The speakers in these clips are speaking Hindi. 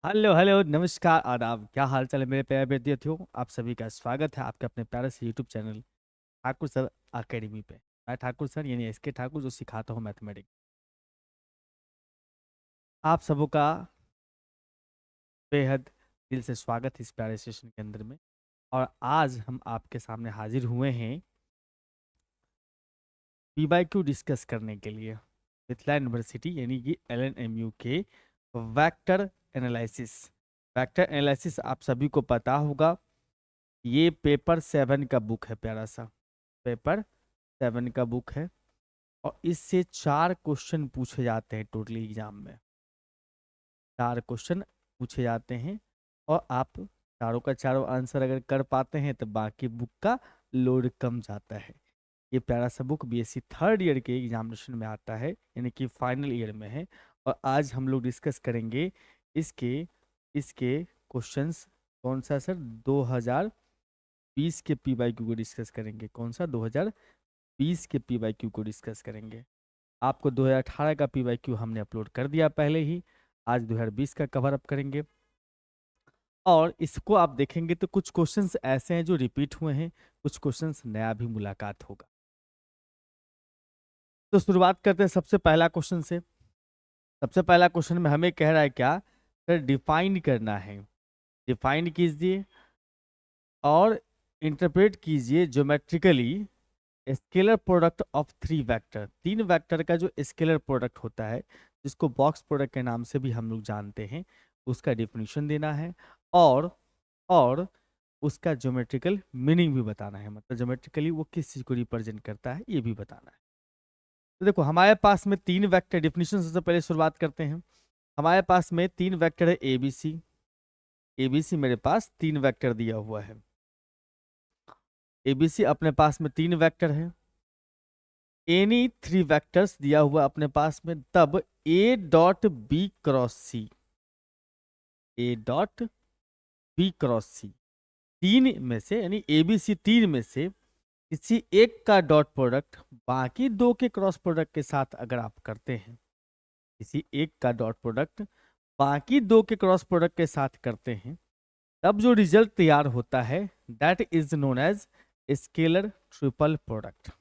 हेलो हेलो नमस्कार आदाब, क्या हाल चाल है मेरे प्यारे विद्यार्थियों। आप सभी का स्वागत है आपके अपने प्यारे से YouTube channel Thakur sir academy पे। मैं ठाकुर सर यानी एस के ठाकुर, जो सिखाता हूँ मैथमेटिक्स। आप सबों का बेहद दिल से स्वागत है इस प्यारे सेशन के अंदर में। और आज हम आपके सामने हाजिर हुए हैं PYQ डिस्कस करने के लिए। मिथिला यूनिवर्सिटी यानी कि LNMU के वेक्टर एनालिसिस। वेक्टर एनालिसिस आप सभी को पता होगा, ये पेपर 7 का बुक है, प्यारा सा पेपर 7 का बुक है। और इससे 4 क्वेश्चन पूछे जाते हैं टोटली एग्जाम में। 4 क्वेश्चन पूछे जाते हैं और आप चारों का चारों आंसर अगर कर पाते हैं तो बाकी बुक का लोड कम जाता है। ये प्यारा सा बुक BSc थर्ड ईयर के एग्जामिनेशन में आता है, यानी कि फाइनल ईयर में है। और आज हम लोग डिस्कस करेंगे इसके इसके क्वेश्चंस। कौन सा सर? 2020 के PYQ को डिस्कस करेंगे। कौन सा? 2020 के PYQ को डिस्कस करेंगे। आपको 2018 का PYQ हमने अपलोड कर दिया पहले ही। आज 2020 का कवर अप करेंगे। और इसको आप देखेंगे तो कुछ क्वेश्चंस ऐसे हैं जो रिपीट हुए हैं, कुछ क्वेश्चंस नया भी मुलाकात होगा। तो शुरुआत करते हैं सबसे पहला क्वेश्चन से। सबसे पहला क्वेश्चन में हमें कह रहा है क्या सर? डिफाइन करना है। डिफाइन कीजिए और इंटरप्रेट कीजिए geometrically scalar product of 3 vector. 3 vector का जो स्केलर प्रोडक्ट होता है, जिसको बॉक्स प्रोडक्ट के नाम से भी हम लोग जानते हैं, उसका डेफिनेशन देना है। और और उसका ज्योमेट्रिकल मीनिंग भी बताना है, मतलब ज्योमेट्रिकली वो किस चीज को रिप्रेजेंट करता है ये भी बताना है। तो देखो, हमारे पास में 3 वेक्टर। डेफिनेशन से पहले शुरुआत करते हैं। हमारे पास में 3 वेक्टर है ABC। ABC मेरे पास 3 वेक्टर दिया हुआ है। ABC अपने पास में 3 वेक्टर है। एनी 3 वेक्टर्स दिया हुआ अपने पास में, तब A dot B cross C, A dot B cross C, 3 में से यानी ABC 3 में से किसी एक का डॉट प्रोडक्ट बाकी 2 के क्रॉस प्रोडक्ट के साथ अगर आप करते हैं, किसी एक का डॉट प्रोडक्ट बाकी 2 के क्रॉस प्रोडक्ट के साथ करते हैं, तब जो रिजल्ट तैयार होता है that is known as scalar triple product.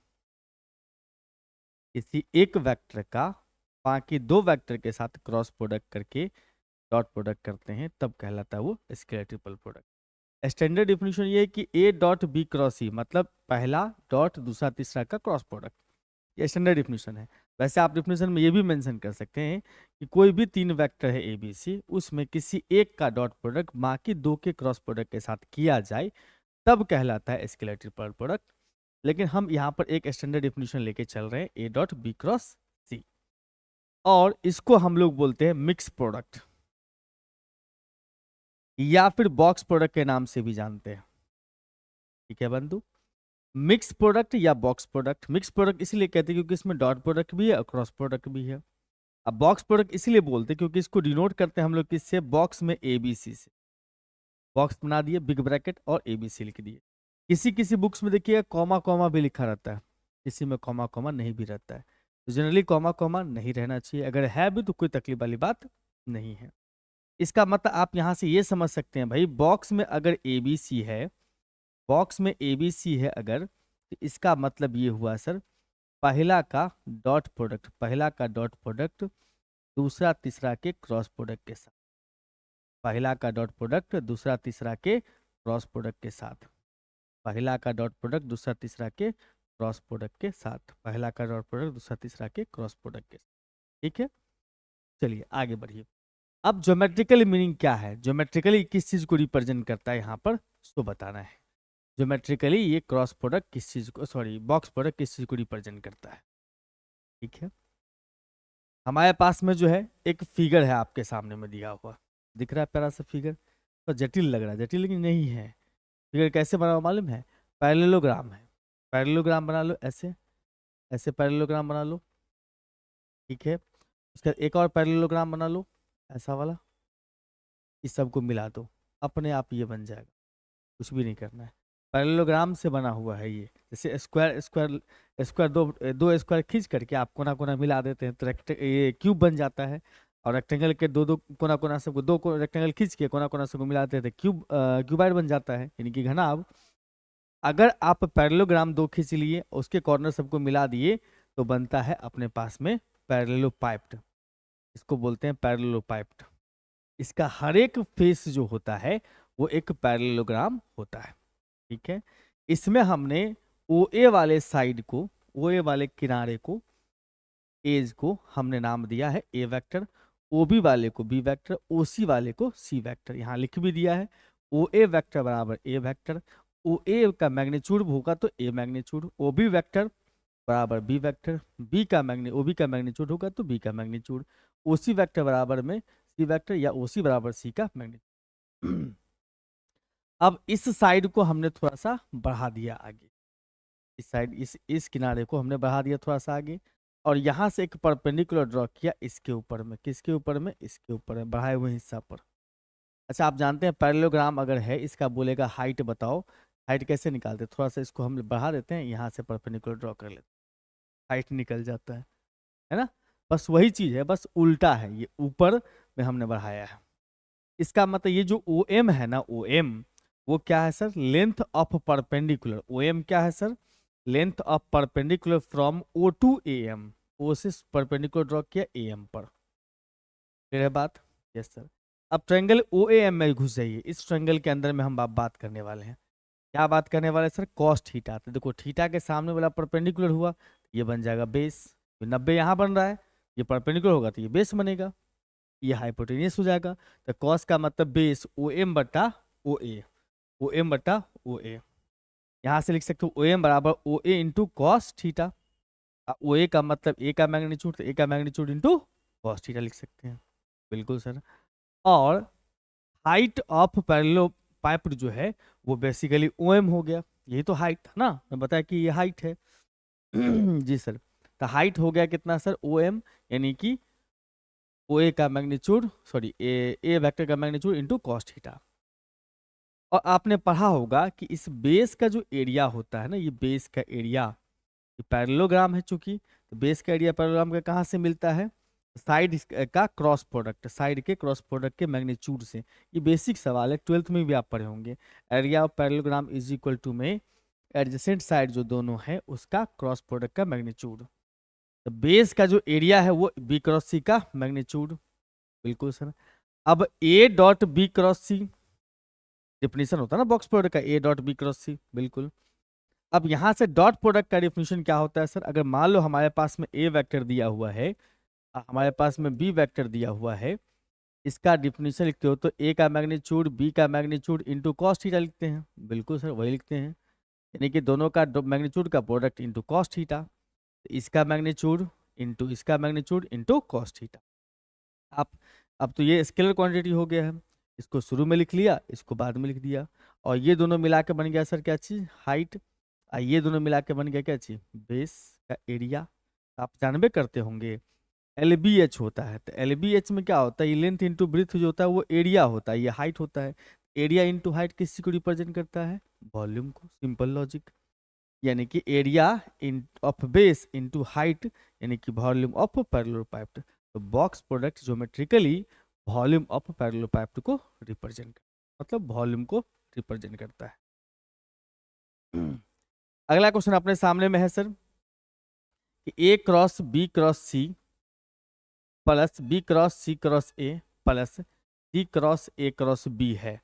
किसी एक वेक्टर का बाकी 2 वेक्टर के साथ क्रॉस प्रोडक्ट करके डॉट प्रोडक्ट करते हैं, तब कहलाता है वो scalar triple product. Standard definition ये है कि A dot B cross C, मतलब पहला डॉट दूसरा तीसरा का क्रॉस प्रोडक्ट। ये स्टैंडर्ड डिफिनेशन है। वैसे आप डिफिनेशन में ये भी मेंशन कर सकते हैं कि कोई भी 3 वेक्टर है ABC, उसमें किसी एक का डॉट प्रोडक्ट बाकी 2 के क्रॉस प्रोडक्ट के साथ किया जाए, तब कहलाता है स्केलर ट्रिपल प्रोडक्ट। लेकिन हम यहाँ पर एक स्टैंडर्ड डिफिनेशन लेके चल रहे हैं, A dot B cross C। और इसको हम लोग बोलते हैं मिक्स प्रोडक्ट, या फिर बॉक्स प्रोडक्ट के नाम से भी जानते हैं। ठीक है बंधु? मिक्स प्रोडक्ट या बॉक्स प्रोडक्ट। मिक्स प्रोडक्ट इसलिए कहते हैं क्योंकि इसमें डॉट प्रोडक्ट भी है और क्रॉस प्रोडक्ट भी है। अब बॉक्स प्रोडक्ट इसलिए बोलते हैं क्योंकि इसको डिनोट करते हैं हम लोग किससे? बॉक्स में ABC से। बॉक्स बना दिए, बिग ब्रैकेट और ABC लिख दिए। किसी किसी बुक्स में देखिए कॉमा कॉमा भी लिखा रहता है, किसी में कॉमा कॉमा नहीं भी रहता है। तो जनरली कॉमा कॉमा नहीं रहना चाहिए, अगर है भी तो कोई तकलीफ वाली बात नहीं है। इसका मतलब आप यहाँ से ये समझ सकते हैं भाई, बॉक्स में अगर ABC है, बॉक्स में ABC है अगर, तो इसका मतलब ये हुआ सर, पहला का डॉट प्रोडक्ट, पहला का डॉट प्रोडक्ट दूसरा तीसरा के क्रॉस प्रोडक्ट के साथ। पहला का डॉट प्रोडक्ट दूसरा तीसरा के क्रॉस प्रोडक्ट के साथ। पहला का डॉट प्रोडक्ट दूसरा तीसरा के क्रॉस प्रोडक्ट के साथ। पहला का डॉट प्रोडक्ट दूसरा तीसरा के क्रॉस प्रोडक्ट के साथ। ठीक है, चलिए आगे बढ़िए। अब ज्योमेट्रिकल मीनिंग क्या है? ज्योमेट्रिकली किस चीज को रिप्रेजेंट करता है यहाँ पर, उसको बताना है। ज्योमेट्रिकली ये क्रॉस प्रोडक्ट किस चीज को, सॉरी बॉक्स प्रोडक्ट किस चीज को रिप्रेजेंट करता है। ठीक है, हमारे पास में जो है एक फिगर है आपके सामने में दिया हुआ, दिख रहा है प्यारा सा फिगर। तो जटिल लग रहा है, जटिल लेकिन नहीं है। फिगर कैसे बना हुआ मालूम है? पैरेललोग्राम है। पैरेललोग्राम बना लो ऐसे, ऐसे पैरेललोग्राम बना लो। ठीक है, उसके बाद एक और पैरेललोग्राम बना लो ऐसा वाला। इस सबको मिला दो, अपने आप ये बन जाएगा, कुछ भी नहीं करना है। पैरेललोग्राम से बना हुआ है ये। जैसे स्क्वायर स्क्वायर स्क्वायर, दो दो स्क्वायर खींच करके आप कोना कोना मिला देते हैं तो ये क्यूब बन जाता है। और रेक्टेंगल के दो दो कोना कोना सबको दो रेक्टेंगल खींच के कोना कोना सबको मिलाते थे क्यूबाइड बन जाता है, यानी कि घनाभ। अगर आप पैरेललोग्राम दो खींच लिए, उसके कॉर्नर सबको मिला दिए, तो बनता है अपने पास में पैरेललोपाइप्ड। इसको बोलते हैं पैरेललोपाइप्ड। इसका हर एक फेस जो होता है वो एक पैरेललोग्राम होता है, ठीक है। इसमें हमने ओ ए वाले साइड को, ओ ए वाले किनारे को, एज को हमने नाम दिया है ए वेक्टर, ओ बी वाले को बी वेक्टर, ओ सी वाले को सी वेक्टर। यहाँ लिख भी दिया है ओ ए वेक्टर बराबर ए वेक्टर, ओ ए का मैग्नीट्यूड होगा तो ए मैग्नीट्यूड, ओ बी वेक्टर बराबर बी वेक्टर, ओ बी का मैग्नीट्यूड होगा तो बी का मैग्नीट्यूड, ओ सी वेक्टर बराबर में सी वेक्टर या ओ सी बराबर सी का मैग्नीट्यूड। अब इस साइड को हमने थोड़ा सा बढ़ा दिया आगे, इस साइड इस किनारे को हमने बढ़ा दिया थोड़ा सा आगे, और यहाँ से एक परपेंडिकुलर ड्रॉ किया इसके ऊपर में, किसके ऊपर में, इसके ऊपर में, बढ़ाए हुए हिस्सा पर। अच्छा, आप जानते हैं पैरेललोग्राम अगर है, इसका बोलेगा हाइट बताओ, हाइट कैसे निकालते हैं? थोड़ा सा इसको हम बढ़ा देते हैं, यहाँ से परपेंडिकुलर ड्रॉ कर लेते हैं, हाइट निकल जाता है ना। बस वही चीज है, बस उल्टा है, ये ऊपर में हमने बढ़ाया है। इसका मतलब ये जो ओ एम है ना, ओ एम वो क्या है sir? Length of perpendicular. O M क्या है sir? Length of perpendicular from O to A M. O से परपेंडिकुलर ड्रॉ किया ए एम पर, क्लियर है बात? Yes sir. अब ट्रायंगल ओ ए एम में घुस जाइए, इस ट्रायंगल के अंदर में हम बात करने वाले हैं। क्या बात करने वाले सर? Cos theta. तो देखो थीटा के सामने वाला परपेंडिकुलर हुआ, ये बन जाएगा बेस। 90 यहाँ बन रहा है, ये परपेंडिकुलर होगा तो ये बेस बनेगा, ये हाइपोटेनियस हो जाएगा। तो कॉस का मतलब बेस ओ एम बटा ओ ए, ओ एम बटा ओ ए। यहाँ से लिख सकते हो ओ एम बराबर ओ ए इंटू कॉस थीटा। ओ ए का मतलब ए का मैग्नीट्यूड, तो ए का मैग्नीट्यूड इंटू कॉस थीटा लिख सकते हैं, बिल्कुल सर। और हाइट ऑफ पैरेललोपाइप जो है वो बेसिकली ओ एम हो गया, यही तो हाइट था ना, मैं बताया कि ये हाइट है। जी सर। तो हाइट हो गया कितना सर? ओ एम, यानी कि ओ ए का मैग्नीट्यूड, सॉरी ए वेक्टर का मैग्नीट्यूड इंटू कॉस थीटा। और आपने पढ़ा होगा कि इस बेस का जो एरिया होता है ना, ये बेस का एरिया, ये पैरेललोग्राम है चूंकि, तो बेस का एरिया पैरेललोग्राम का कहाँ से मिलता है? साइड का क्रॉस प्रोडक्ट, साइड के क्रॉस प्रोडक्ट के मैग्नीट्यूड से। ये बेसिक सवाल है, 12th में भी आप पढ़े होंगे। Area of parallelogram is equal to में एडजेसेंट साइड जो दोनों है उसका क्रॉस प्रोडक्ट का मैग्नीट्यूड। तो बेस का जो एरिया है वो बी क्रॉस सी का मैग्नीट्यूड, बिल्कुल सर। अब A dot B cross C definition होता है ना बॉक्स प्रोडक्ट का, A dot B cross C, बिल्कुल। अब यहाँ से डॉट प्रोडक्ट का डिफिनीशन क्या होता है सर? अगर मान लो हमारे पास में ए वेक्टर दिया हुआ है, हमारे पास में बी वेक्टर दिया हुआ है, इसका डिफिनीशन लिखते हो तो ए का मैग्नीट्यूड बी का मैग्नीट्यूड इंटू कॉस थीटा लिखते हैं, बिल्कुल सर वही लिखते हैं, यानी कि दोनों का मैग्नीट्यूड का प्रोडक्ट इंटू कॉस थीटा। इसका मैग्नीट्यूड इंटू इसका मैग्नीट्यूड इंटू कॉस थीटा। आप अब तो ये स्केलर क्वांटिटी हो गया है, इसको शुरू में लिख लिया, इसको बाद में लिख दिया, और ये दोनों मिला के बन गया सर क्या चीज? हाइट। ये दोनों मिला के बन गया क्या चीज? बेस का एरिया। आप जानबे करते होंगे एल बी एच होता है, तो एल बी एच में क्या होता है? ये लेंथ इंटू ब्रीथ जो होता है वो एरिया होता है, ये हाइट होता है। एरिया इंटू हाइट किसी को रिप्रेजेंट करता है? वॉल्यूम को, सिंपल लॉजिक। यानी कि area of base into height, यानी कि वॉल्यूम ऑफ पैरेललोपाइप। तो box product geometrically volume of parallelepiped को रिप्रेजेंट करता, मतलब वॉल्यूम को रिप्रेजेंट करता है। अगला क्वेश्चन अपने सामने में है सर कि A cross B cross C plus B cross C cross A plus C cross A cross B है,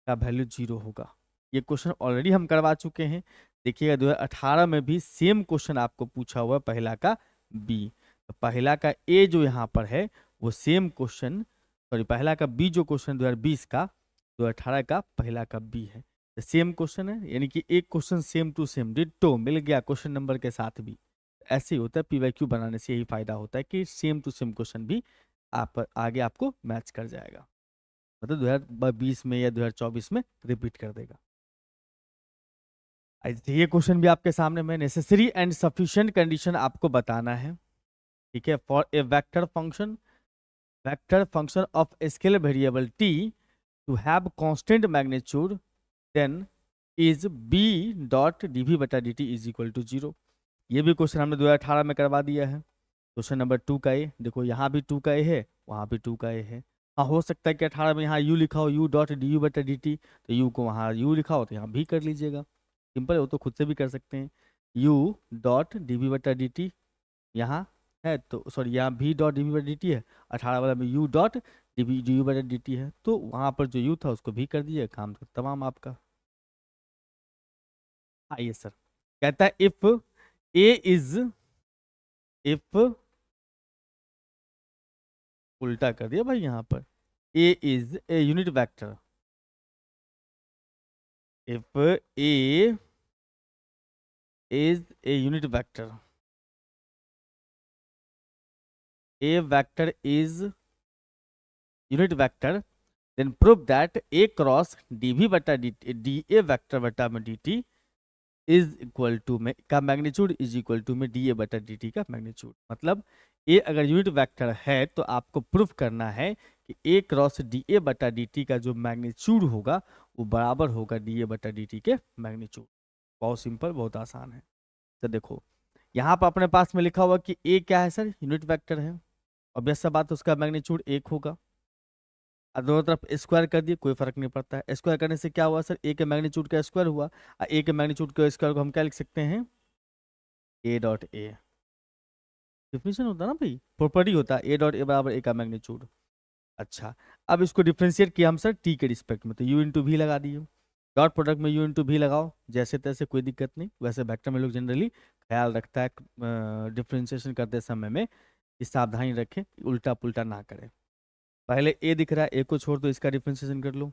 का वैल्यू 0 होगा। ये क्वेश्चन ऑलरेडी हम करवा चुके हैं, देखिएगा 2018 में भी सेम क्वेश्चन आपको पूछा हुआ, पहला का बी। तो पहला का ए जो यहाँ पर है वो सेम क्वेश्चन, सॉरी पहला का बी जो क्वेश्चन 2020 का, 2018 का पहला का बी है, तो सेम क्वेश्चन है, यानी कि एक question same to same ditto मिल गया क्वेश्चन नंबर के साथ भी। ऐसे ही होता है, पीवाईक्यू बनाने से यही फायदा होता है कि सेम टू सेम क्वेश्चन भी आप आगे आपको मैच कर जाएगा, मतलब 2020 में या 2024 में रिपीट कर देगा। ये क्वेश्चन भी आपके सामने में, नेसेसरी एंड सफिशिएंट कंडीशन आपको बताना है, ठीक है। For a vector function of scalar variable t to have constant magnitude then is b dot dv बटा dt इज इक्वल टू 0। ये भी क्वेश्चन हमने 2018 में करवा दिया है, क्वेश्चन नंबर 2 का ए, देखो यहाँ भी 2 का ए है, वहाँ भी 2 का ए है। हाँ, हो सकता है कि 18 में यहाँ यू लिखा हो, यू डॉट डी यू बटा डी टी, तो यू को वहाँ यू लिखा हो तो यहाँ भी कर लीजिएगा, सिंपल है, वो तो खुद से भी कर सकते हैं। यू डॉट डी बी बटा डी टी यहाँ है, तो सॉरी यहाँ भी डॉट डी बी बटा डी टी है, 18 वाला में यू डॉट डी यू बटा डी टी है, तो वहाँ पर जो यू था उसको भी कर दिए, काम तो तमाम आपका। आइए सर, कहता है इफ ए इज, इफ, उल्टा कर दिया भाई यहाँ पर, A is a unit vector, if A is a unit vector, a vector is unit vector, then prove that a cross dv बटा da वेक्टर बटा में dt इज इक्वल टू में का मैग्नीट्यूड इज इक्वल टू में da बटा dt का मैग्नीट्यूड। मतलब a अगर यूनिट वेक्टर है तो आपको प्रूफ करना है कि a क्रॉस da बटा dt का जो मैग्नीट्यूड होगा वो बराबर होगा da बटा dt के मैग्नीट्यूड। बहुत सिंपल, बहुत आसान है। तो देखो यहाँ पर अपने पास में लिखा हुआ कि ए क्या है सर, यूनिट वेक्टर है, ऑब्वियस सा बात, उसका मैग्नीट्यूड 1 होगा। अब दोनों तरफ स्क्वायर कर दिए, कोई फर्क नहीं पड़ता है, स्क्वायर करने से क्या हुआ सर, ए के मैग्नीट्यूड का स्क्वायर हुआ, और ए के मैग्नीट्यूड के स्क्वायर को हम क्या लिख सकते हैं, ए डॉट ए, डिफिनेशन होता है ना भाई, प्रॉपर्टी होता है, ए डॉट ए बराबर ए का मैग्नीट्यूड। अच्छा, अब इसको डिफ्रेंशिएट किया हम सर टी के रिस्पेक्ट में, तो यू इंटू भी लगा दिए, डॉट प्रोडक्ट में यू इंटू भी लगाओ, जैसे तैसे कोई दिक्कत नहीं। वैसे वेक्टर में लोग जनरली ख्याल रखता है डिफ्रेंशिएशन करते समय में कि सावधानी रखें, उल्टा पुल्टा ना करें। पहले ए दिख रहा है, ए को छोड़ दो, इसका डिफ्रेंशिएशन कर लो,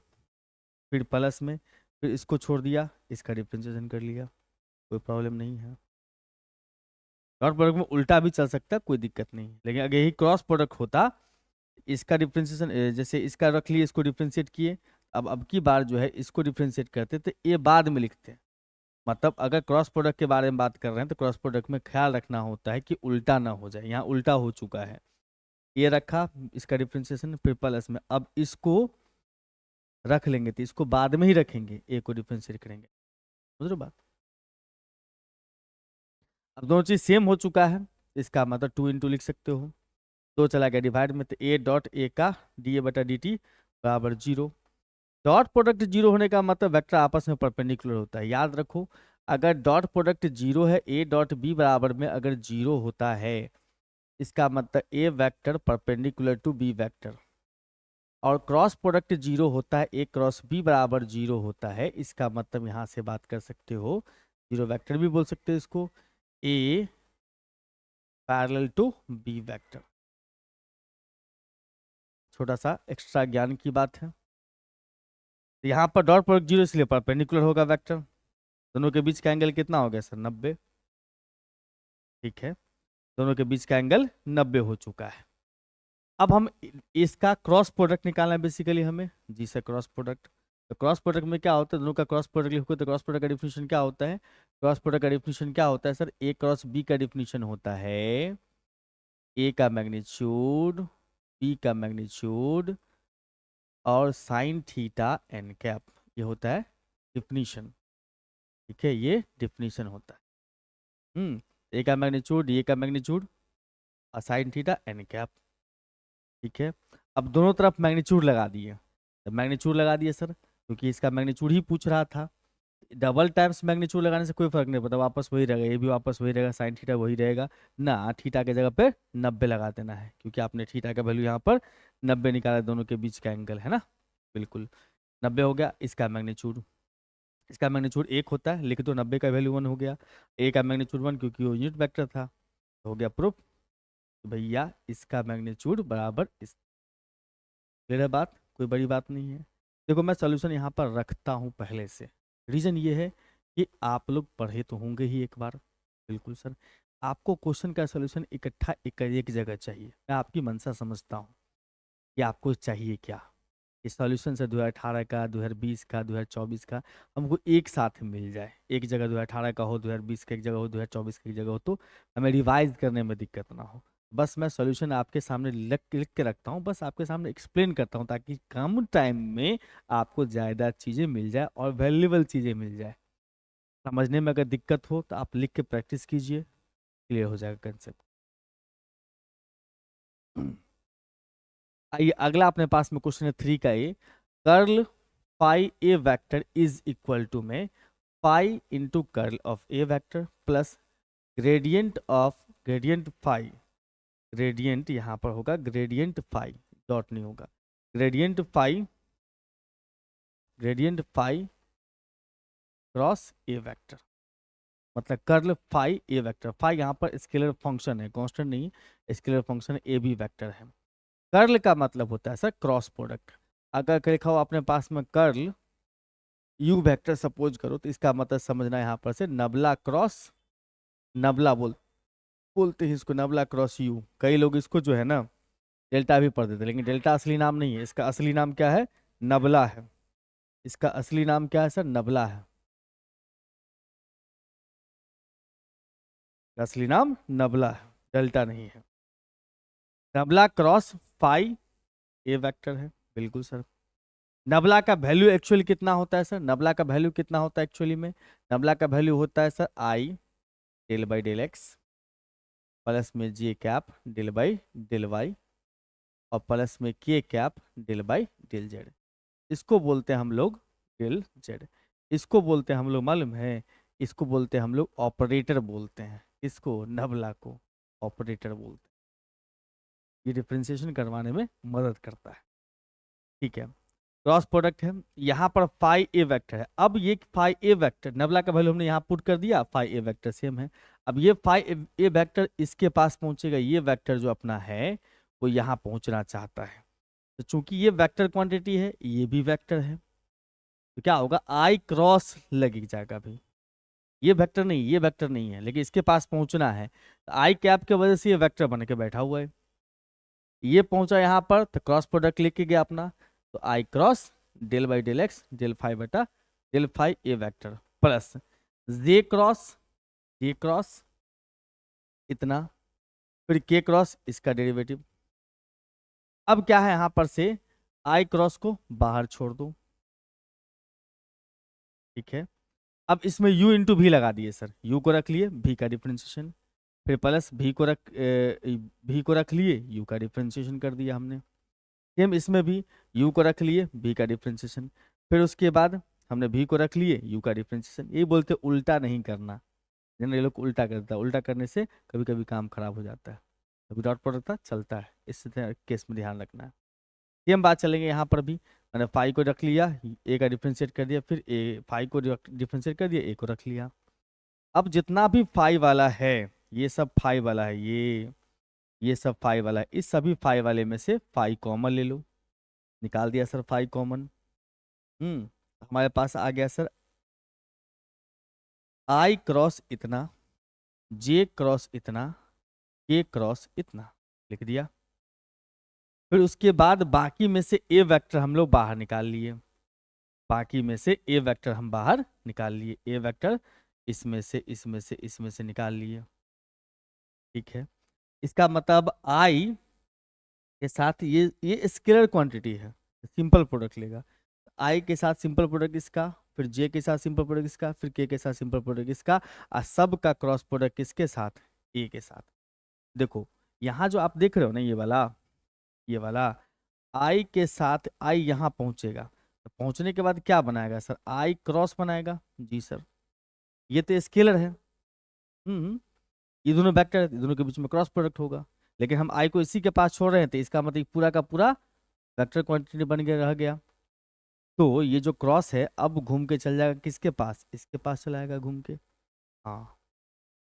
फिर प्लस में, फिर इसको छोड़ दिया, इसका डिफ्रेंशिएशन कर लिया, कोई प्रॉब्लम नहीं है। डॉट प्रोडक्ट में उल्टा भी चल सकता है, कोई दिक्कत नहीं, लेकिन अगर यही क्रॉस प्रोडक्ट होता, इसका डिफ्रेंशिएशन जैसे इसका रख लिए, इसको डिफ्रेंशिएट किए, अब की बार जो है इसको डिफ्रेंशिएट करते तो ये बाद में लिखते हैं। मतलब अगर क्रॉस प्रोडक्ट के बारे में बात कर रहे हैं तो क्रॉस प्रोडक्ट में ख्याल रखना होता है कि उल्टा ना हो जाए, यहाँ उल्टा हो चुका है, ये रखा इसका डिफ्रेंशिएशन, फिर प्लस में, अब इसको रख लेंगे तो इसको बाद में ही रखेंगे, ए को डिफ्रेंशिएट करेंगे, समझ रहे हो बात। अब दोनों चीज सेम हो चुका है, इसका मतलब 2 इंटू लिख सकते हो, 2 चला गया डिवाइड में, तो ए डॉट ए का डी ए बटा डी टी बराबर 0। डॉट प्रोडक्ट 0 होने का मतलब वेक्टर आपस में परपेंडिकुलर होता है, याद रखो, अगर डॉट प्रोडक्ट 0 है, ए डॉट बी बराबर में अगर 0 होता है, इसका मतलब A vector perpendicular to B vector, और क्रॉस प्रोडक्ट 0 होता है, ए क्रॉस बी बराबर 0 होता है, इसका मतलब यहाँ से बात कर सकते हो, 0 वेक्टर भी बोल सकते हो इसको, ए पैरेलल टू बी वेक्टर। छोटा सा एक्स्ट्रा ज्ञान की बात है। यहाँ पर डॉट प्रोडक्ट 0 इसलिए परपेंडिकुलर होगा वेक्टर, दोनों के बीच का एंगल कितना हो गया सर, 90, ठीक है, दोनों के बीच का एंगल 90 हो चुका है। अब हम इसका क्रॉस प्रोडक्ट निकालना है बेसिकली हमें, जी सर क्रॉस प्रोडक्ट, तो क्रॉस प्रोडक्ट में क्या होता है, दोनों का क्रॉस प्रोडक्ट लिखो तो क्रॉस प्रोडक्ट का डिफिनेशन क्या होता है, क्रॉस प्रोडक्ट का डिफिनेशन क्या होता है सर, ए क्रॉस बी का डिफिनेशन होता है ए का मैग्नीट्यूड, बी का मैग्नीट्यूड और साइन थीटा एन कैप, ये होता है डिफिनीशन, ठीक है, ये डिफिनीशन होता है। ए का मैग्नीट्यूड, ए का मैग्नीट्यूड और साइन थीटा एन कैप, ठीक है। अब दोनों तरफ मैग्नीट्यूड लगा दिए, तो मैग्नीट्यूड लगा दिए सर, क्योंकि इसका मैग्नीट्यूड ही पूछ रहा था, डबल टाइम्स मैग्नीट्यूड लगाने से कोई फर्क नहीं पड़ता, वापस वही रहेगा, ये भी वापस वही रहेगा, साइन थीटा वही रहेगा ना, थीटा के जगह पे 90 लगा देना है, क्योंकि आपने थीटा का वैल्यू यहाँ पर 90 निकाला, दोनों के बीच का एंगल है ना, बिल्कुल 90 हो गया। इसका मैग्नीट्यूड, इसका मैग्नीट्यूड 1 होता है, लिख दो 90 का वैल्यू 1 हो गया, ए का मैग्नीट्यूड 1 क्योंकि वो यूनिट वेक्टर था, तो हो गया प्रूफ भैया इसका मैग्नीट्यूड बराबर इस, क्लियर है बात, कोई बड़ी बात नहीं है। देखो मैं सोल्यूशन यहाँ पर रखता हूँ पहले से, रीजन ये है कि आप लोग पढ़े तो होंगे ही एक बार, बिल्कुल सर, आपको क्वेश्चन का सोल्यूशन इकट्ठा एक जगह चाहिए, मैं आपकी मंशा समझता हूँ कि आपको चाहिए क्या, इस सॉल्यूशन से 2018 का, 2020 का, 2024 का हमको एक साथ मिल जाए, एक जगह 2018 का हो, 2020 का एक जगह हो, 2024 का एक जगह हो, तो हमें रिवाइज करने में दिक्कत ना हो। बस मैं सॉल्यूशन आपके सामने लिख के रखता हूँ, बस आपके सामने एक्सप्लेन करता हूँ, ताकि कम टाइम में आपको ज़्यादा चीज़ें मिल जाए और वैल्यूएबल चीज़ें मिल जाए। समझने में अगर दिक्कत हो तो आप लिख के प्रैक्टिस कीजिए, क्लियर हो जाएगा कंसेप्ट। आइए अगला अपने पास में क्वेश्चन है 3 का ये, curl phi A vector is equal to में phi into curl of A vector plus gradient phi, gradient यहाँ पर होगा ग्रेडियंट फाई, डॉट नहीं होगा, gradient phi cross A vector, मतलब curl phi A vector. Phi यहाँ पर स्केलर फंक्शन है, कांस्टेंट नहीं, स्केलर फंक्शन ए भी वेक्टर है। कर्ल का मतलब होता है सर क्रॉस प्रोडक्ट। अगर लिखा हो अपने पास में कर्ल यू वेक्टर सपोज करो, तो इसका मतलब समझना यहाँ पर से नबला क्रॉस नबला बोलते हैं इसको, नबला क्रॉस यू। कई लोग इसको जो है ना डेल्टा भी पढ़ देते, लेकिन डेल्टा असली नाम नहीं है, इसका असली नाम क्या है, नबला है। इसका असली नाम क्या है सर, नबला है, असली नाम नबला है, डेल्टा नहीं है। नबला क्रॉस फाई ए वेक्टर है, बिल्कुल सर। नबला का वैल्यू एक्चुअली कितना होता है सर, नबला का वैल्यू कितना होता है एक्चुअली में, नबला का वैल्यू होता है sir I del by del X plus में J cap del by del Y और प्लस में K cap del by del Z. इसको बोलते हैं हम लोग डेल जेड। इसको बोलते हैं हम लोग मालूम है, इसको बोलते हैं हम लोग ऑपरेटर बोलते हैं, इसको नबला को ऑपरेटर बोलते हैं। ये डिफ्रेंसिएशन करवाने में मदद करता है, ठीक है। क्रॉस प्रोडक्ट है, यहाँ पर फाई ए वेक्टर है। अब ये फाई ए वेक्टर नबला का वैल्यू हमने यहाँ पुट कर दिया, फाई ए वेक्टर सेम है। अब ये फाई ए वेक्टर इसके पास पहुंचेगा, ये वेक्टर जो अपना है वो यहाँ पहुंचना चाहता है। तो चूंकि ये वेक्टर क्वांटिटी है, ये भी वेक्टर है, तो क्या होगा, आई क्रॉस लग जाएगा भाई। ये वेक्टर नहीं, ये वेक्टर नहीं है, लेकिन इसके पास पहुंचना है, तो आई कैप की वजह से ये वेक्टर बन के बैठा हुआ है। ये पहुंचा यहाँ पर तो क्रॉस प्रोडक्ट लेके गया अपना, तो I cross del by del x del phi बटा del phi A vector plus J cross इतना, फिर के क्रॉस इसका डेरिवेटिव। अब क्या है यहाँ पर से आई क्रॉस को बाहर छोड़ दो, ठीक है। अब इसमें u इंटू भी लगा दिए सर, u को रख लिए v का डिफ्रेंशिएशन, फिर प्लस v को रख लिए u का डिफ्रेंशिएशन कर दिया हमने। सेम इसमें भी u को रख लिए v का डिफ्रेंशिएशन, फिर उसके बाद हमने v को रख लिए u का डिफ्रेंशिएशन। ये बोलते उल्टा नहीं करना, जनरली लोग उल्टा करता है, उल्टा करने से कभी कभी काम खराब हो जाता है, कभी डॉट प्रोडक्ट चलता है, इस केस में ध्यान रखना है। सेम बात चलेंगे यहाँ पर भी, मैंने फाइव को रख लिया, ए का डिफ्रेंशिएट कर दिया, फिर ए फाइव को डिफ्रेंशिएट कर दिया, ए को रख लिया। अब जितना भी फाइव वाला है, ये सब फाइव वाला है, ये सब फाइव वाला है, इस सभी फाइव वाले में से फाइव कॉमन ले लो, निकाल दिया सर फाइव कॉमन। हमारे पास आ गया सर आई क्रॉस इतना, जे क्रॉस इतना, के क्रॉस इतना, लिख दिया। फिर उसके बाद बाकी में से ए वेक्टर हम लोग बाहर निकाल लिए, बाकी में से ए वेक्टर हम बाहर निकाल लिए, ए वेक्टर इसमें से इसमें से इसमें से निकाल लिए, ठीक है। इसका मतलब आई के साथ ये स्केलर क्वांटिटी है, सिंपल प्रोडक्ट लेगा, आई के साथ सिंपल प्रोडक्ट इसका, फिर जे के साथ सिंपल प्रोडक्ट इसका, फिर के साथ सिंपल प्रोडक्ट इसका, और सब का क्रॉस प्रोडक्ट किसके साथ, ए के साथ। देखो यहाँ जो आप देख रहे हो ना, ये वाला आई के साथ आई यहाँ पहुंचेगा, तो पहुंचने के बाद क्या बनाएगा सर, आई क्रॉस बनाएगा, जी सर। ये तो स्केलर है, ये दोनों वेक्टर है, दोनों के बीच में क्रॉस प्रोडक्ट होगा, लेकिन हम आई को इसी के पास छोड़ रहे हैं, तो इसका मतलब पूरा का पूरा वेक्टर क्वांटिटी बन गया, रह गया। तो ये जो क्रॉस है अब घूम के चल जाएगा किसके पास, इसके पास चला जाएगा घूम के, हाँ।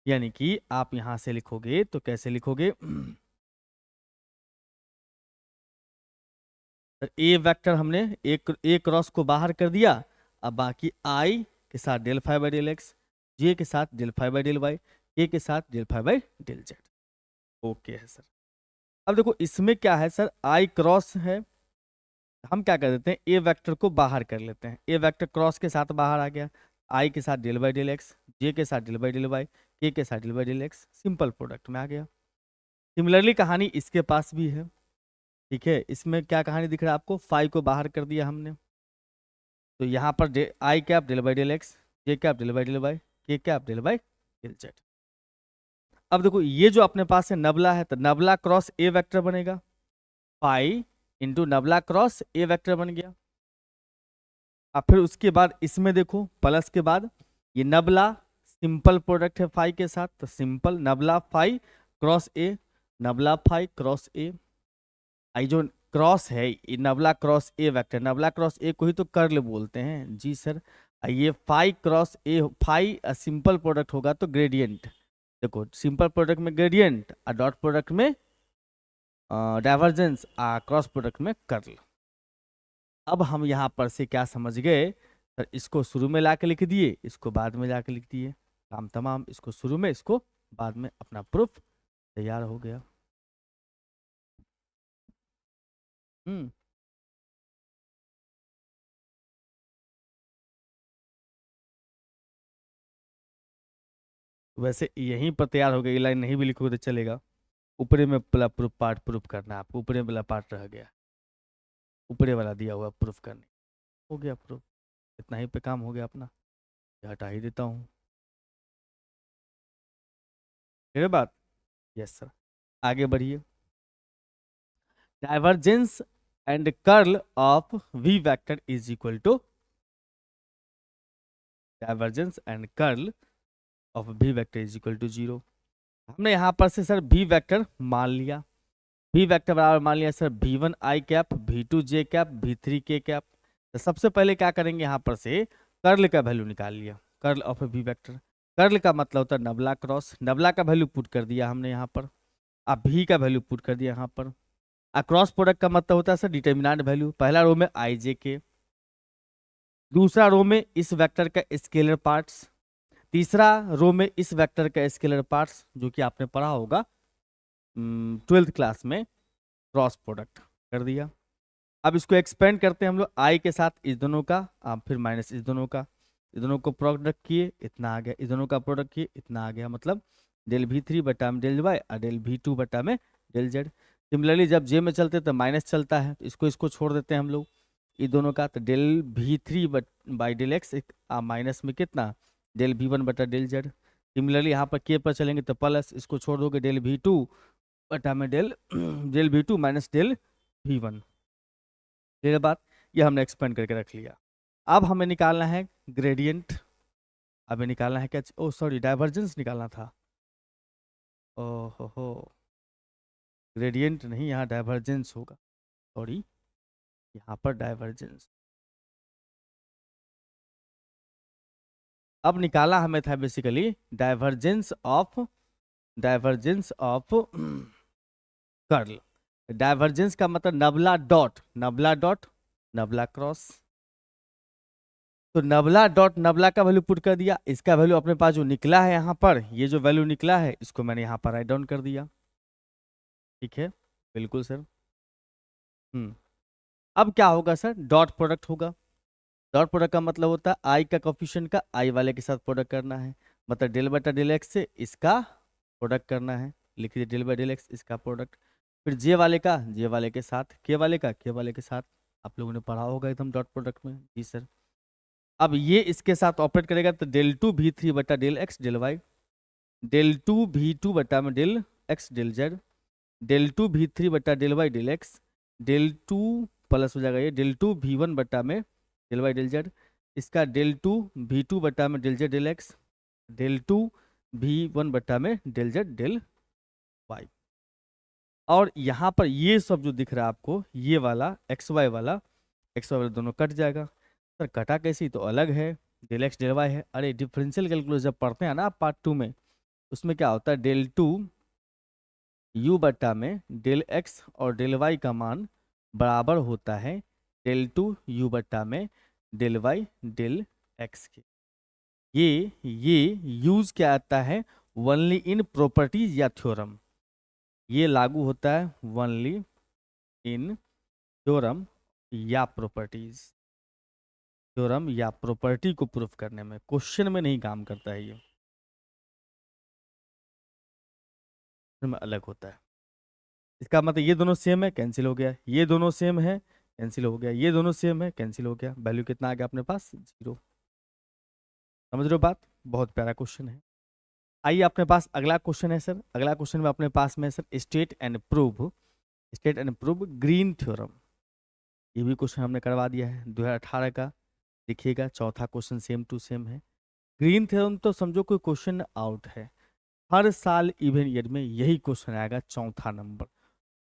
यानी कि आप यहां से लिखोगे तो कैसे लिखोगे, ए वेक्टर हमने एक ए क्रॉस को बाहर कर दिया, अब बाकी आई के साथ del five by del x, जे के साथ del five by del Y, के साथ del five by del Z. Okay है सर। अब देखो इसमें क्या है सर, आई क्रॉस है, हम क्या कर देते हैं ए वेक्टर को बाहर कर लेते हैं, ए वेक्टर क्रॉस के साथ बाहर आ गया, आई के साथ डेल बाई डेल एक्स, जे के साथ डेल बाई डेल वाई, के साथ del by del x, simple product में आ गया। सिमिलरली कहानी इसके पास भी है, ठीक है। इसमें क्या कहानी दिख रहा है आपको, फाइव को बाहर कर दिया हमने, तो यहाँ पर I cap del by del x, J cap del by del Y, K cap del by del Z. अब देखो ये जो अपने पास है नबला है, तो नबला क्रॉस ए वेक्टर बनेगा, phi into nabla cross A vector बन गया। अब फिर उसके बाद इसमें देखो प्लस के बाद ये नबला सिंपल प्रोडक्ट है फाई के साथ, तो simple nabla phi cross A, nabla phi cross A. आई जो क्रॉस है ये nabla cross A vector, nabla cross A को ही तो कर्ल बोलते हैं जी सर। ये phi cross A, phi simple product होगा तो ग्रेडियंट, देखो सिंपल प्रोडक्ट में ग्रेडियंट और डॉट प्रोडक्ट में डाइवर्जेंस, क्रॉस प्रोडक्ट में कर्ल। अब हम यहाँ पर से क्या समझ गए सर, इसको शुरू में ला के लिख दिए, इसको बाद में जाके लिख दिए, काम तमाम। इसको शुरू में, इसको बाद में, अपना प्रूफ तैयार हो गया। हम्म वैसे यहीं पर तैयार हो गया, ये लाइन नहीं भी लिखोगे तो चलेगा। ऊपरे में वाला प्रूफ पार्ट प्रूफ करना है आपको, ऊपरे वाला पार्ट रह गया, ऊपरे वाला दिया हुआ प्रूफ करने, हो गया प्रूफ। इतना ही पे काम हो गया अपना, ये हटा ही देता हूँ। मेरे बात, यस सर, आगे बढ़िए। Divergence and curl of v vector is equal to, divergence and curl of v vector is equal to 0। हमने यहाँ पर से सर वी वेक्टर मान लिया, वी वेक्टर बराबर मान लिया सर v1 आई कैप, v2 जे कैप, v3 के कैप। तो सबसे पहले क्या करेंगे, यहाँ पर से कर्ल का वैल्यू निकाल लिया, curl of v vector. Curl का मतलब होता है नबला क्रॉस, नबला का वैल्यू पुट कर दिया हमने यहाँ पर, अब भी का वैल्यू पुट कर दिया यहाँ पर। क्रॉस प्रोडक्ट का मतलब होता है सर डिटर्मिनेंट वैल्यू, पहला रो में आई जे के, दूसरा रो में इस वेक्टर का स्केलर पार्ट्स, तीसरा रो में इस वेक्टर का स्केलर पार्ट्स, जो कि आपने पढ़ा होगा 12th क्लास में, क्रॉस प्रोडक्ट कर दिया। अब इसको एक्सपेंड करते हैं हम लोग आई के साथ इस दोनों का, अब फिर माइनस इस दोनों का, इस दोनों को प्रोडक्ट किए इतना आ गया, इस दोनों का प्रोडक्ट किए इतना आ गया, मतलब डेल v3 बटा में डेल वाई और डेल v2 बटा में डेल जेड। सिमिलरली जब जे में चलते तो माइनस चलता है, तो इसको छोड़ देते हैं हम लोग, ये दोनों का, तो del v3 by del x, minus में कितना डेल v1 बटा डेल जेड। सिमिलरली यहाँ पर के पर चलेंगे तो प्लस, इसको छोड़ दोगे डेल v2 बटा में del del v2 minus del v1। ये बात, ये हमने एक्सपेंड करके रख लिया। अब हमें निकालना है ग्रेडियंट, हमें निकालना है क्या, ओ सॉरी डाइवर्जेंस निकालना था, ओहो हो, ग्रेडियंट नहीं यहाँ डाइवर्जेंस होगा, सॉरी यहाँ पर डाइवर्जेंस। अब निकाला हमें था basically divergence of curl. Divergence का मतलब नबला डॉट, नबला डॉट नबला क्रॉस, तो नबला डॉट नबला का वैल्यू पुट कर दिया, इसका वैल्यू अपने पास जो निकला है यहाँ पर, ये जो वैल्यू निकला है इसको मैंने यहाँ पर राइट डाउन कर दिया, ठीक है बिल्कुल सर। अब क्या होगा सर, डॉट प्रोडक्ट होगा। डॉट प्रोडक्ट का मतलब होता है आई का कोफिशिएंट का आई वाले के साथ प्रोडक्ट करना है, मतलब डेल बटा डेल एक्स से इसका प्रोडक्ट करना है, लिख लीजिए डेल बाई डेल एक्स इसका प्रोडक्ट, फिर जे वाले का जे वाले के साथ, के वाले का के वाले के साथ, आप लोगों ने पढ़ा होगा एकदम डॉट प्रोडक्ट में, जी सर। अब ये इसके साथ ऑपरेट करेगा तो डेल टू भी थ्री बटा del x del y, del two v two बटा में del x del z, del two v three बटा del y del x, del two plus हो जाएगा ये डेल टू भी वन बटा में डेल वाई डेल जेड, इसका डेल टू भी टू बटा में del z del x, del two v one बटा में डेल जेड डेल वाई। और यहाँ पर ये सब जो दिख रहा है आपको, ये वाला एक्स वाई वाला दोनों कट जाएगा। सर कटा कैसी, तो अलग है, डेल एक्स डेल वाई है। अरे डिफरेंशियल कैलकुलस जब पढ़ते हैं ना पार्ट 2 में, उसमें क्या होता है डेल टू यू बटा में डेल एक्स और डेल वाई का मान बराबर होता है डेल टू यू बटा में डेल वाई डेल एक्स के। ये यूज क्या आता है, ओनली इन प्रॉपर्टीज या थ्योरम, ये लागू होता है ओनली इन थ्योरम या प्रॉपर्टीज, थ्योरम या प्रॉपर्टी को प्रूफ करने में, क्वेश्चन में नहीं काम करता है, ये में अलग होता है। इसका मतलब ये दोनों सेम है, कैंसिल हो गया, ये दोनों सेम है, कैंसिल हो गया, ये दोनों सेम है, कैंसिल हो गया, वैल्यू कितना आ गया अपने पास 0। समझ रहे हो बात, बहुत प्यारा क्वेश्चन है। आइए अपने पास अगला क्वेश्चन है सर, अगला क्वेश्चन में अपने पास में है sir state and prove green theorem. ये भी क्वेश्चन हमने करवा दिया है 2018 का। देखिएगा चौथा क्वेश्चन सेम टू सेम है। ग्रीन थ्योरम तो समझो कोई क्वेश्चन आउट है, हर साल इवन ईयर में यही क्वेश्चन आएगा, चौथा नंबर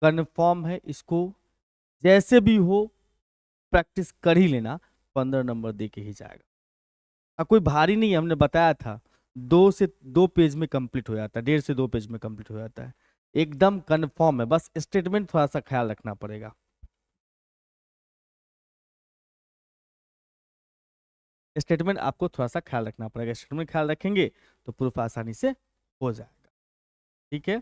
कन्फर्म है। इसको जैसे भी हो प्रैक्टिस कर ही लेना, 15 नंबर दे के ही जाएगा। अब कोई भारी नहीं है, हमने बताया था 2 पेज में कंप्लीट हो जाता है, 1.5 से 2 पेज में कंप्लीट हो जाता है, एकदम कंफर्म है। बस स्टेटमेंट थोड़ा सा ख्याल रखना पड़ेगा। स्टेटमेंट आपको थोड़ा सा ख्याल रखना पड़ेगा, स्टेटमेंट ख्याल रखेंगे तो प्रूफ आसानी से हो जाएगा। ठीक है,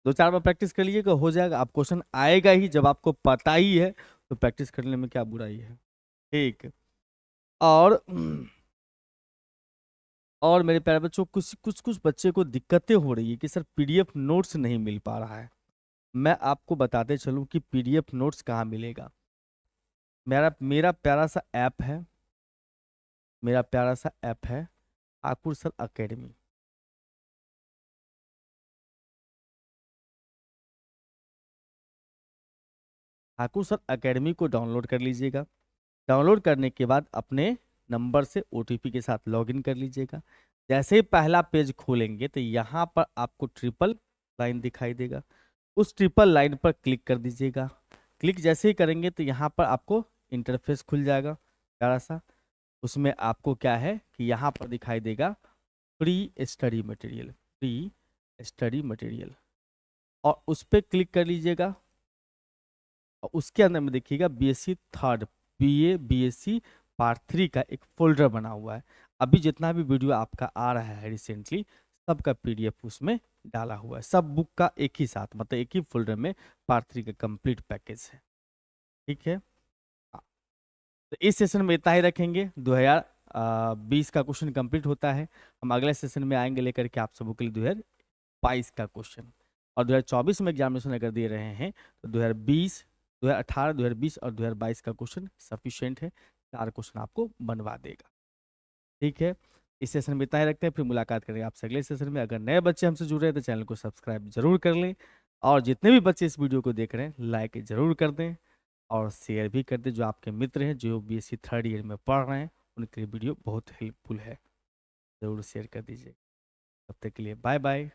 2-4 बार प्रैक्टिस कर लीजिएगा, हो जाएगा। आप क्वेश्चन आएगा ही, जब आपको पता ही है तो प्रैक्टिस करने में क्या बुराई है। ठीक। और और मेरे प्यारे बच्चों, कुछ कुछ कुछ बच्चे को दिक्कतें हो रही है कि सर पीडीएफ नोट्स नहीं मिल पा रहा है। मैं आपको बताते चलूं कि पीडीएफ नोट्स कहाँ मिलेगा। मेरा मेरा प्यारा सा ऐप है, मेरा प्यारा सा ऐप है Thakur sir academy. Thakur sir academy को डाउनलोड कर लीजिएगा। डाउनलोड करने के बाद अपने नंबर से ओटीपी के साथ लॉगिन कर लीजिएगा। जैसे ही पहला पेज खोलेंगे तो यहाँ पर आपको ट्रिपल लाइन दिखाई देगा, उस ट्रिपल लाइन पर क्लिक कर दीजिएगा। क्लिक जैसे ही करेंगे तो यहाँ पर आपको इंटरफेस खुल जाएगा प्यारा सा। उसमें आपको क्या है कि यहाँ पर दिखाई देगा free study material, free study material, और उस पर क्लिक कर लीजिएगा। और उसके अंदर में देखिएगा बीएससी थर्ड, बीएससी पार्ट 3 का एक फोल्डर बना हुआ है। अभी जितना भी वीडियो आपका आ रहा है रिसेंटली, सबका पीडीएफ उसमें डाला हुआ है, सब बुक का एक ही साथ, मतलब एक ही फोल्डर में पार्ट 3 का कंप्लीट पैकेज है। ठीक है, हाँ। तो इस सेशन में इतना ही रखेंगे। 2020 का क्वेश्चन कंप्लीट होता है, हम अगले सेशन में आएंगे लेकर के आप सबों के लिए 2022 का क्वेश्चन। और 2024 में एग्जामिनेशन अगर दे रहे हैं तो 2020, 2018, 2020 और 2022 का क्वेश्चन सफिशिएंट है, 4 क्वेश्चन आपको बनवा देगा। ठीक है, इस सेशन में इतना ही रखते हैं, फिर मुलाकात करेंगे आपसे अगले सेशन में। अगर नए बच्चे हमसे जुड़ रहे हैं तो चैनल को सब्सक्राइब जरूर कर लें, और जितने भी बच्चे इस वीडियो को देख रहे हैं लाइक जरूर कर दें और शेयर भी कर दें। जो आपके मित्र हैं जो बीएससी थर्ड ईयर में पढ़ रहे हैं उनके लिए वीडियो बहुत हेल्पफुल है, ज़रूर शेयर कर दीजिए। तब तक के लिए बाय बाय।